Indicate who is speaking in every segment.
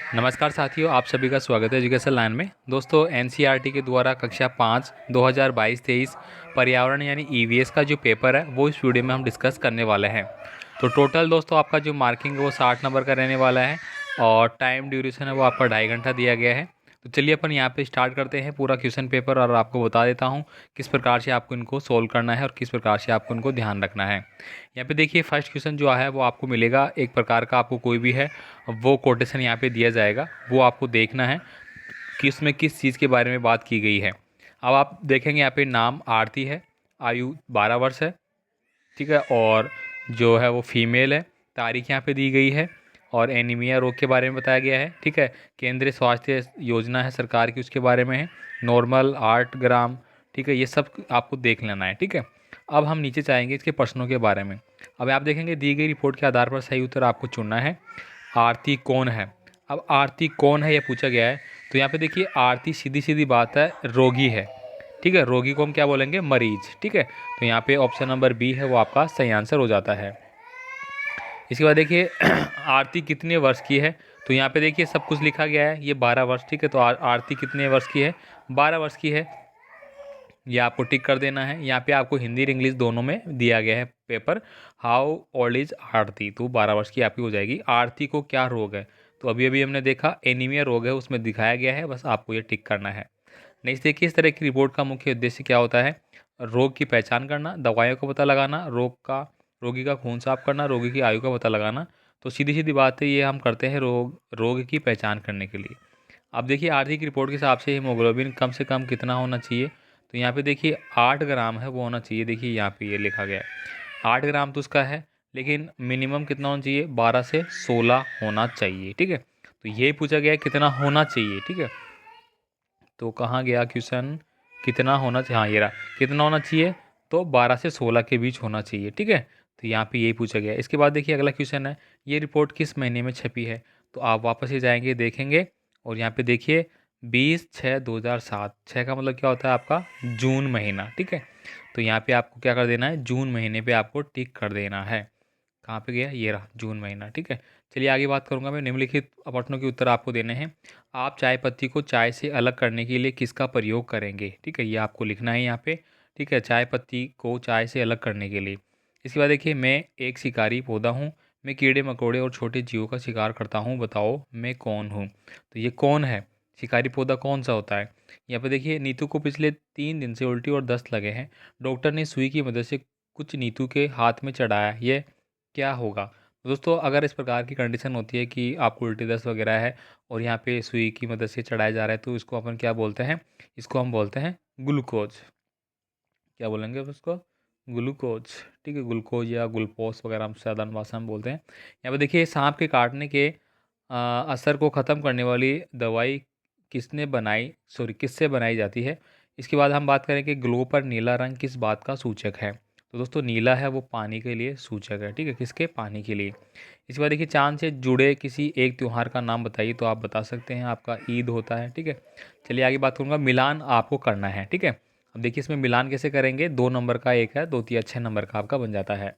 Speaker 1: नमस्कार साथियों, आप सभी का स्वागत है एजुकेशन लाइन में। दोस्तों, एनसीईआरटी के द्वारा कक्षा 5 2022-23 पर्यावरण यानी ईवीएस का जो पेपर है वो इस वीडियो में हम डिस्कस करने वाले हैं। तो टोटल दोस्तों आपका जो मार्किंग है वो 60 नंबर का रहने वाला है और टाइम ड्यूरेशन है वो आपका 2.5 घंटा दिया गया है। तो चलिए अपन यहाँ पे स्टार्ट करते हैं पूरा क्वेश्चन पेपर और आपको बता देता हूँ किस प्रकार से आपको इनको सोल्व करना है और किस प्रकार से आपको इनको ध्यान रखना है। यहाँ पे देखिए फर्स्ट क्वेश्चन जो है वो आपको मिलेगा एक प्रकार का, आपको कोई भी है वो कोटेशन यहाँ पे दिया जाएगा, वो आपको देखना है कि उसमें किस चीज़ के बारे में बात की गई है। अब आप देखेंगे यहाँ पे नाम आरती है, आयु 12 वर्ष है, ठीक है, और जो है वो फीमेल है, तारीख यहाँ पे दी गई है और एनीमिया रोग के बारे में बताया गया है, ठीक है। केंद्रीय स्वास्थ्य योजना है सरकार की, उसके बारे में है। नॉर्मल 8 ग्राम, ठीक है, ये सब आपको देख लेना है, ठीक है। अब हम नीचे चाहेंगे इसके प्रश्नों के बारे में। अब आप देखेंगे दी गई रिपोर्ट के आधार पर सही उत्तर आपको चुनना है। आरती कौन है? अब आरती कौन है ये पूछा गया है, तो यहाँ पे देखिए आरती सीधी सीधी बात है रोगी है, ठीक है। रोगी को हम क्या बोलेंगे? मरीज, ठीक है। तो यहाँ पे ऑप्शन नंबर बी है वो आपका सही आंसर हो जाता है। इसके बाद देखिए आरती कितने वर्ष की है, तो यहाँ पे देखिए सब कुछ लिखा गया है, ये 12 वर्ष, ठीक है। तो आरती कितने वर्ष की है? 12 वर्ष की है, ये आपको टिक कर देना है। यहाँ पे आपको हिंदी और इंग्लिश दोनों में दिया गया है पेपर। हाउ ओल्ड इज आरती, तो 12 वर्ष की आपकी हो जाएगी। आरती को क्या रोग है, तो अभी अभी हमने देखा एनीमिया रोग है, उसमें दिखाया गया है, बस आपको ये टिक करना है। नेक्स्ट देखिए इस तरह की रिपोर्ट का मुख्य उद्देश्य क्या होता है? रोग की पहचान करना, दवाइयों का पता लगाना, रोगी का खून साफ करना, रोगी की आयु का पता लगाना। तो सीधी सीधी बात है, ये हम करते हैं रोग की पहचान करने के लिए। अब देखिए आर्थिक रिपोर्ट के हिसाब से हीमोग्लोबिन कम से कम कितना होना चाहिए, तो यहाँ पे देखिए 8 ग्राम है वो होना चाहिए। देखिए यहाँ पे ये लिखा गया है 8 ग्राम तो उसका है, लेकिन मिनिमम कितना होना चाहिए? 12 से 16 होना चाहिए, ठीक है। तो ये पूछा गया है कितना होना चाहिए, ठीक है। तो कहाँ गया क्वेश्चन? कितना होना चाहिए? हाँ ये रहा, कितना होना चाहिए? तो 12 से 16 के बीच होना चाहिए, ठीक है। तो यहाँ पे यही पूछा गया है। इसके बाद देखिए अगला क्वेश्चन है, ये रिपोर्ट किस महीने में छपी है? तो आप वापस ही जाएंगे देखेंगे और यहाँ पे देखिए 20/6/2007, 6 का मतलब क्या होता है आपका? जून महीना, ठीक है। तो यहाँ पे आपको क्या कर देना है? जून महीने पे आपको टिक कर देना है। कहाँ पे गया? ये रहा जून महीना, ठीक है। चलिए आगे बात करूंगा मैं। निम्नलिखित प्रश्नों के उत्तर आपको देने हैं। आप चाय पत्ती को चाय से अलग करने के लिए किसका प्रयोग करेंगे? ठीक है, ये आपको लिखना है यहाँ पे, ठीक है। चाय पत्ती को चाय से अलग करने के लिए। इसके बाद देखिए मैं एक शिकारी पौधा हूँ, मैं कीड़े मकोड़े और छोटे जीवों का शिकार करता हूँ, बताओ मैं कौन हूँ? तो ये कौन है? शिकारी पौधा कौन सा होता है? यहाँ पे देखिए नीतू को पिछले 3 दिन से उल्टी और दस्त लगे हैं। डॉक्टर ने सुई की मदद से कुछ नीतू के हाथ में चढ़ाया, ये क्या होगा? तो दोस्तों अगर इस प्रकार की कंडीशन होती है कि आपको उल्टी दस्त वगैरह है और यहाँ पे सुई की मदद से चढ़ाया जा रहा है, तो इसको अपन क्या बोलते हैं? इसको हम बोलते हैं ग्लूकोज। क्या बोलेंगे अब इसको? ग्लूकोज, ठीक है। ग्लूकोज या ग्लूकोज वगैरह हम साधारण भाषा में बोलते हैं। यहाँ पे देखिए सांप के काटने के असर को ख़त्म करने वाली दवाई किससे बनाई जाती है? इसके बाद हम बात करें कि ग्लो पर नीला रंग किस बात का सूचक है? तो दोस्तों नीला है वो पानी के लिए सूचक है, ठीक है। किसके? पानी के लिए। इसके बाद देखिए चांद से जुड़े किसी एक त्यौहार का नाम बताइए, तो आप बता सकते हैं आपका ईद होता है, ठीक है। चलिए आगे बात करूँगा। मिलान आपको करना है, ठीक है। अब देखिए इसमें मिलान कैसे करेंगे? 2 नंबर का एक है, 2 तिया 6 नंबर का आपका बन जाता है।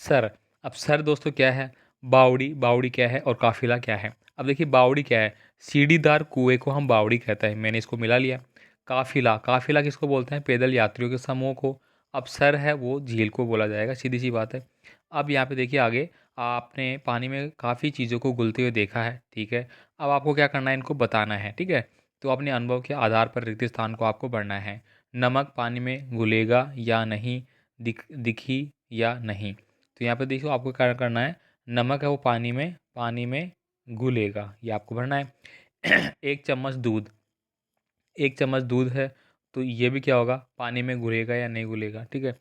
Speaker 1: सर, अब सर दोस्तों क्या है? बावड़ी, बावड़ी क्या है और काफिला क्या है? अब देखिए बावड़ी क्या है? सीढ़ीदार कुएं को हम बावड़ी कहते हैं, मैंने इसको मिला लिया। काफिला, काफिला किसको बोलते हैं? पैदल यात्रियों के समूह को। अब सर है वो झील को बोला जाएगा, सीधी सी बात है। अब यहाँ पे देखिए आगे आपने पानी में काफ़ी चीज़ों को घुलते हुए देखा है, ठीक है। अब आपको क्या करना है? इनको बताना है, ठीक है। तो अपने अनुभव के आधार पर रिक्त स्थान को आपको भरना है। नमक पानी में घुलेगा या नहीं, दिखी या नहीं। तो यहाँ पे देखो आपको क्या करना है? नमक है वो पानी में घुलेगा, ये आपको भरना है। 1 चम्मच दूध, 1 चम्मच दूध है, तो ये भी क्या होगा? पानी में घुलेगा या नहीं घुलेगा, ठीक है।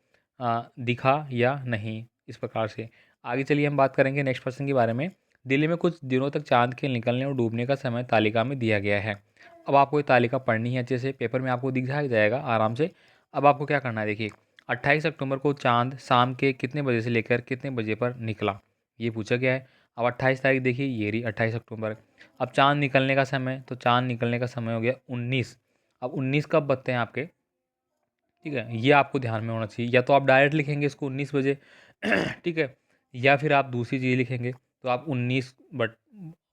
Speaker 1: दिखा या नहीं, इस प्रकार से। आगे चलिए हम बात करेंगे नेक्स्ट पर्सन के बारे में। दिल्ली में कुछ दिनों तक चांद के निकलने और डूबने का समय तालिका में दिया गया है। अब आपको ये तालिका पढ़नी है अच्छे से, पेपर में आपको दिखाया जाएगा आराम से। अब आपको क्या करना है? देखिए 28 अक्टूबर को चांद शाम के कितने बजे से लेकर कितने बजे पर निकला, ये पूछा गया है। अब 28 तारीख देखिए, ये रही 28 अक्टूबर। अब चांद निकलने का समय, तो चांद निकलने का समय हो गया 19। अब 19 कब बजते हैं आपके, ठीक है, ये आपको ध्यान में होना चाहिए। या तो आप डायरेक्ट लिखेंगे इसको 19 बजे, ठीक है, या फिर आप दूसरी चीज़ लिखेंगे। तो आप 19 बट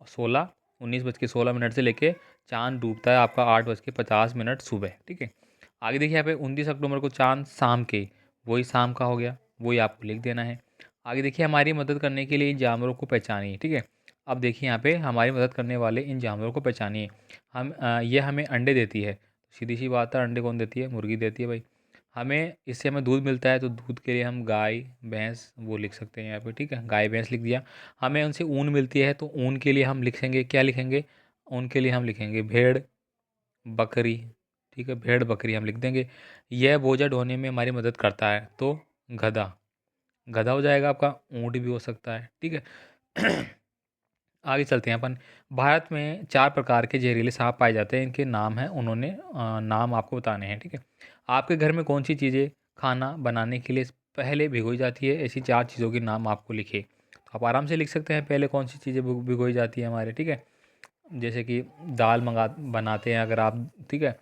Speaker 1: 16 19:16 से लेके चाँद डूबता है आपका 8:50 सुबह, ठीक है। आगे देखिए यहाँ पे 29 अक्टूबर को चाँद शाम के, वही शाम का हो गया, वही आपको लिख देना है। आगे देखिए हमारी मदद करने के लिए इन जानवरों को पहचानिए, ठीक है। अब देखिए यहाँ पे हमारी मदद करने वाले इन जानवरों को पहचानिए। ये हमें अंडे देती है, सीधी सी बात है, अंडे कौन देती है? मुर्गी देती है भाई। इससे हमें दूध मिलता है, तो दूध के लिए हम गाय भैंस वो लिख सकते हैं यहाँ पे, ठीक है, गाय भैंस लिख दिया। हमें उनसे ऊन मिलती है, तो ऊन के लिए हम लिखेंगे, क्या लिखेंगे? ऊन के लिए हम लिखेंगे भेड़ बकरी, ठीक है, भेड़ बकरी हम लिख देंगे। यह बोझा ढोने में हमारी मदद करता है, तो गधा, गधा हो जाएगा आपका। ऊँट भी हो सकता है, ठीक है। आगे चलते हैं अपन। भारत में 4 प्रकार के जहरीले सांप पाए जाते हैं, इनके नाम हैं, उन्होंने नाम आपको बताने हैं, ठीक है। आपके घर में कौन सी चीज़ें खाना बनाने के लिए पहले भिगोई जाती है? ऐसी 4 चीज़ों के नाम आपको लिखे, तो आप आराम से लिख सकते हैं पहले कौन सी चीज़ें भिगोई जाती है हमारे, ठीक है। जैसे कि दाल मंगा बनाते हैं अगर आप, ठीक है,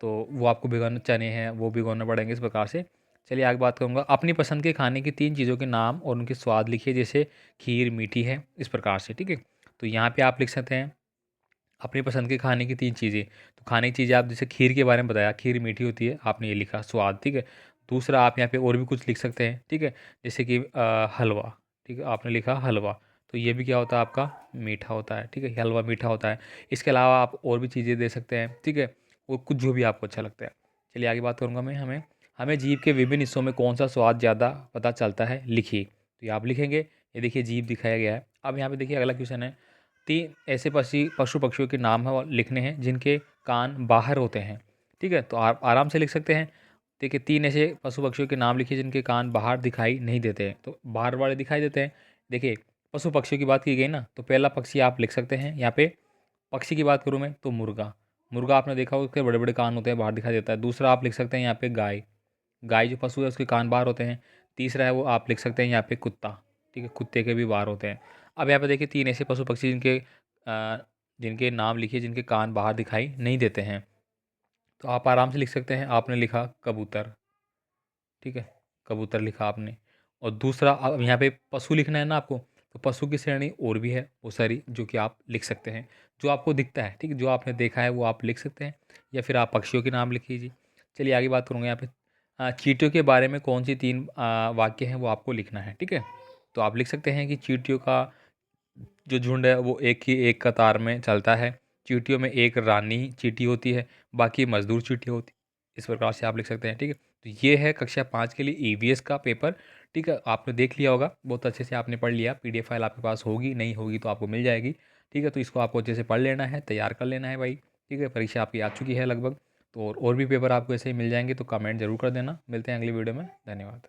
Speaker 1: तो वो आपको भिगोना, चने हैं वो भिगोने पड़ेंगे, इस प्रकार से। चलिए आगे बात करूँगा। अपनी पसंद के खाने की 3 चीज़ों के नाम और उनके स्वाद लिखिए, जैसे खीर मीठी है, इस प्रकार से, ठीक है। तो यहाँ पे आप लिख सकते हैं अपनी पसंद के खाने की 3 चीज़ें। तो खाने की चीज़ें आप जैसे खीर के बारे में बताया, खीर मीठी होती है, आपने ये लिखा स्वाद, ठीक है। दूसरा आप यहाँ पे और भी कुछ लिख सकते हैं, ठीक है, जैसे कि हलवा, ठीक है, आपने लिखा हलवा, तो ये भी क्या होता है आपका? मीठा होता है, ठीक है, हलवा मीठा होता है। इसके अलावा आप और भी चीज़ें दे सकते हैं, ठीक है, वो कुछ जो भी आपको अच्छा लगता है। चलिए आगे बात करूँगा मैं। हमें हमें जीभ के विभिन्न हिस्सों में कौन सा स्वाद ज़्यादा पता चलता है, लिखिए। तो ये आप लिखेंगे, ये देखिए जीभ दिखाया गया है। अब यहाँ पे देखिए अगला क्वेश्चन है, 3 ऐसे पशु पक्षियों के नाम है वो लिखने हैं जिनके कान बाहर होते हैं, ठीक है, तो आप आराम से लिख सकते हैं। देखिए 3 ऐसे पशु पक्षियों के नाम लिखिए जिनके कान बाहर दिखाई नहीं देते हैं, तो बाहर वाले दिखाई देते हैं। देखिए पशु पक्षियों की बात की गई ना, तो पहला पक्षी आप लिख सकते हैं यहाँ पे। पक्षी की बात करूँ मैं तो मुर्गा, मुर्गा आपने देखा होगा उसके बड़े बड़े कान होते हैं, बाहर दिखाई देता है। दूसरा आप लिख सकते हैं यहाँ पे गाय, गाय जो पशु है उसके कान बाहर होते हैं। तीसरा है वो आप लिख सकते हैं यहाँ पे कुत्ता, ठीक है, कुत्ते के भी बाहर होते हैं। अब यहाँ पे देखिए 3 ऐसे पशु पक्षी जिनके नाम लिखिए जिनके कान बाहर दिखाई नहीं देते हैं, तो आप आराम से लिख सकते हैं। आपने लिखा कबूतर, ठीक है, कबूतर लिखा आपने। और दूसरा अब यहाँ पे पशु लिखना है ना आपको, तो पशु की श्रेणी और भी है वो सारी जो कि आप लिख सकते हैं, जो आपको दिखता है, ठीक है, जो आपने देखा है वो आप लिख सकते हैं, या फिर आप पक्षियों के नाम लिख लीजिए। चलिए आगे बात करूँगा यहाँ पे। चींटियों के बारे में कौन सी 3 वाक्य हैं वो आपको लिखना है, ठीक है। तो आप लिख सकते हैं कि चींटियों का जो झुंड है वो एक कतार में चलता है। चींटियों में एक रानी चींटी होती है, बाकी मज़दूर चींटी होती, इस प्रकार से आप लिख सकते हैं, ठीक है। तो ये है कक्षा 5 के लिए ईवीएस का पेपर, ठीक है। आपने देख लिया होगा, बहुत अच्छे से आपने पढ़ लिया। पीडीएफ फाइल आपके पास होगी, नहीं होगी तो आपको मिल जाएगी, ठीक है। तो इसको आपको अच्छे से पढ़ लेना है, तैयार कर लेना है भाई, ठीक है। परीक्षा आपकी आ चुकी है लगभग, तो और भी पेपर आपको ऐसे ही मिल जाएंगे, तो कमेंट जरूर कर देना। मिलते हैं अगली वीडियो में, धन्यवाद।